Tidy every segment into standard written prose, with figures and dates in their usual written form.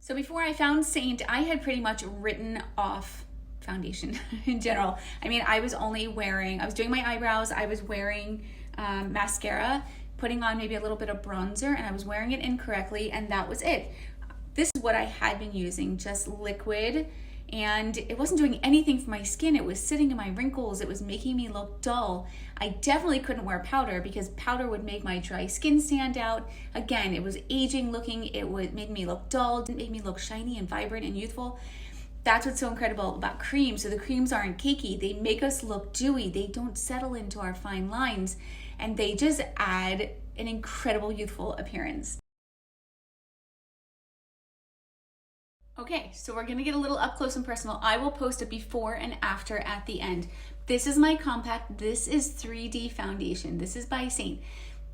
So before I found Saint, I had pretty much written off foundation in general. I mean, I was doing my eyebrows, I was wearing mascara, putting on maybe a little bit of bronzer, and I was wearing it incorrectly, and that was it. This is what I had been using, just liquid, and it wasn't doing anything for my skin. It was sitting in my wrinkles. It was making me look dull. I definitely couldn't wear powder because powder would make my dry skin stand out. Again, it was aging looking. It made me look dull, didn't make me look shiny and vibrant and youthful. That's what's so incredible about creams. So the creams aren't cakey. They make us look dewy. They don't settle into our fine lines, and they just add an incredible youthful appearance. Okay, so we're gonna get a little up close and personal. I will post a before and after at the end. This is my compact. This is 3D foundation. This is by Saint.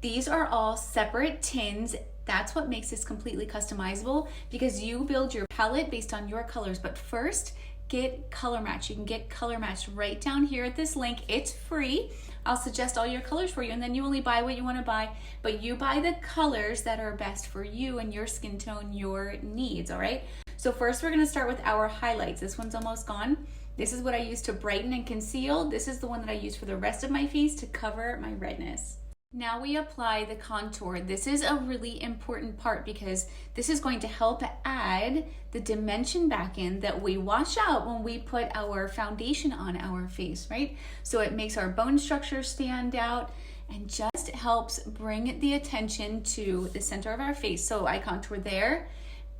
These are all separate tins. That's what makes this completely customizable because you build your palette based on your colors. But first, get color match. You can get color matched right down here at this link. It's free. I'll suggest all your colors for you, and then you only buy what you want to buy, but you buy the colors that are best for you and your skin tone, your needs, all right? So first we're gonna start with our highlights. This one's almost gone. This is what I use to brighten and conceal. This is the one that I use for the rest of my face to cover my redness. Now we apply the contour. This is a really important part because this is going to help add the dimension back in that we wash out when we put our foundation on our face, right? So it makes our bone structure stand out and just helps bring the attention to the center of our face. So I contour there.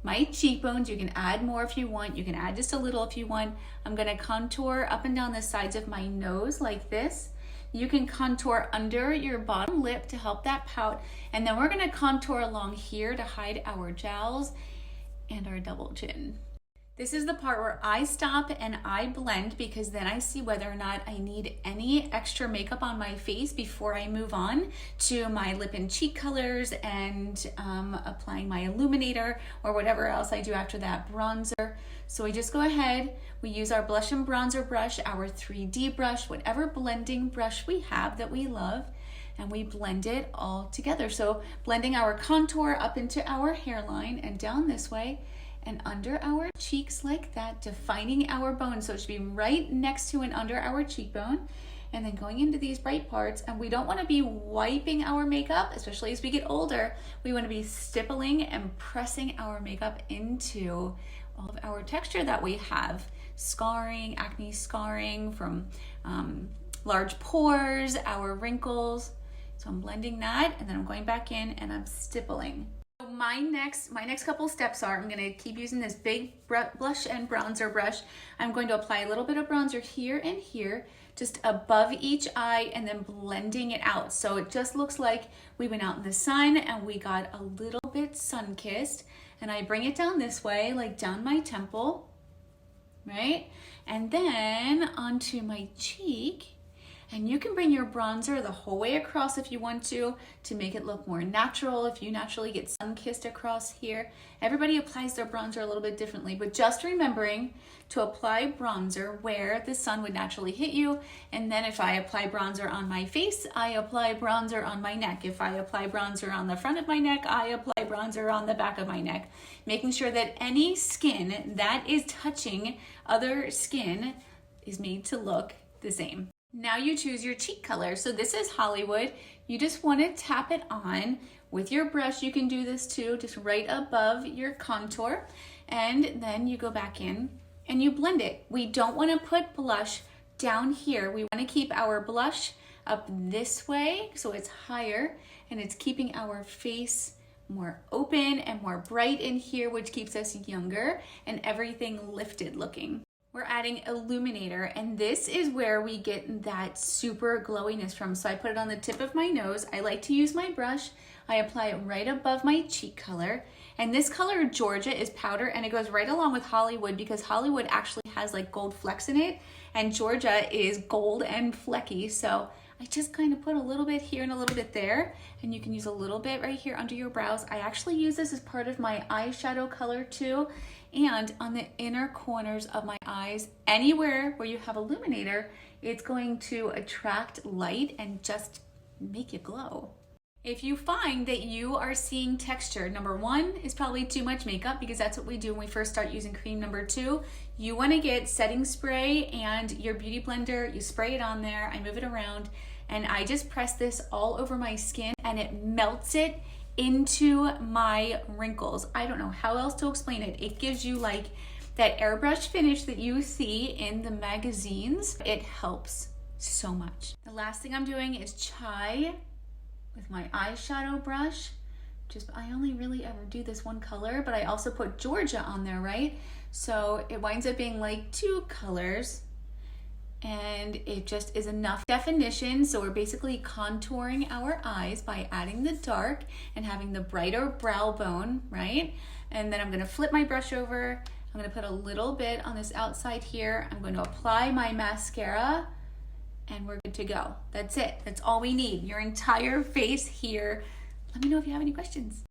My cheekbones, you can add more if you want. You can add just a little if you want. I'm gonna contour up and down the sides of my nose like this. You can contour under your bottom lip to help that pout. And then we're gonna contour along here to hide our jowls and our double chin. This is the part where I stop and I blend because then I see whether or not I need any extra makeup on my face before I move on to my lip and cheek colors and applying my illuminator or whatever else I do after that, bronzer. So we just go ahead, we use our blush and bronzer brush, our 3D brush, whatever blending brush we have that we love, and we blend it all together. So blending our contour up into our hairline and down this way, and under our cheeks like that, defining our bone. So it should be right next to and under our cheekbone, and then going into these bright parts. And we don't want to be wiping our makeup, especially as we get older. We want to be stippling and pressing our makeup into all of our texture that we have. Scarring, acne scarring from large pores, our wrinkles. So I'm blending that, and then I'm going back in and I'm stippling. My next couple steps are, I'm going to keep using this big blush and bronzer brush. I'm going to apply a little bit of bronzer here and here, just above each eye, and then blending it out. So it just looks like we went out in the sun and we got a little bit sun-kissed. And I bring it down this way, like down my temple, right? And then onto my cheek. And you can bring your bronzer the whole way across if you want to make it look more natural. If you naturally get sun-kissed across here. Everybody applies their bronzer a little bit differently, but just remembering to apply bronzer where the sun would naturally hit you. And then if I apply bronzer on my face, I apply bronzer on my neck. If I apply bronzer on the front of my neck, I apply bronzer on the back of my neck. Making sure that any skin that is touching other skin is made to look the same. Now you choose your cheek color. So this is Hollywood. You just want to tap it on with your brush. You can do this too, just right above your contour. And then you go back in and you blend it. We don't want to put blush down here. We want to keep our blush up this way so it's higher and it's keeping our face more open and more bright in here, which keeps us younger and everything lifted looking. We're adding illuminator, and this is where we get that super glowiness from. So I put it on the tip of my nose. I like to use my brush. I apply it right above my cheek color. And this color, Georgia, is powder, and it goes right along with Hollywood because Hollywood actually has like gold flecks in it, and Georgia is gold and flecky. So I just kind of put a little bit here and a little bit there, and you can use a little bit right here under your brows. I actually use this as part of my eyeshadow color too, and on the inner corners of my eyes. Anywhere where you have illuminator, it's going to attract light and just make you glow. If you find that you are seeing texture, number one is probably too much makeup, because that's what we do when we first start using cream. Number two, you want to get setting spray and your beauty blender, you spray it on there, I move it around, and I just press this all over my skin and it melts it into my wrinkles. I don't know how else to explain it. It gives you like that airbrush finish that you see in the magazines. It helps so much. The last thing I'm doing is chai with my eyeshadow brush. I only really ever do this one color, but I also put Georgia on there, right? So it winds up being like 2 colors, and it just is enough definition. So we're basically contouring our eyes by adding the dark and having the brighter brow bone, right? And then I'm gonna flip my brush over. I'm gonna put a little bit on this outside here. I'm going to apply my mascara, and we're good to go. That's it. That's all we need. Your entire face here. Let me know if you have any questions.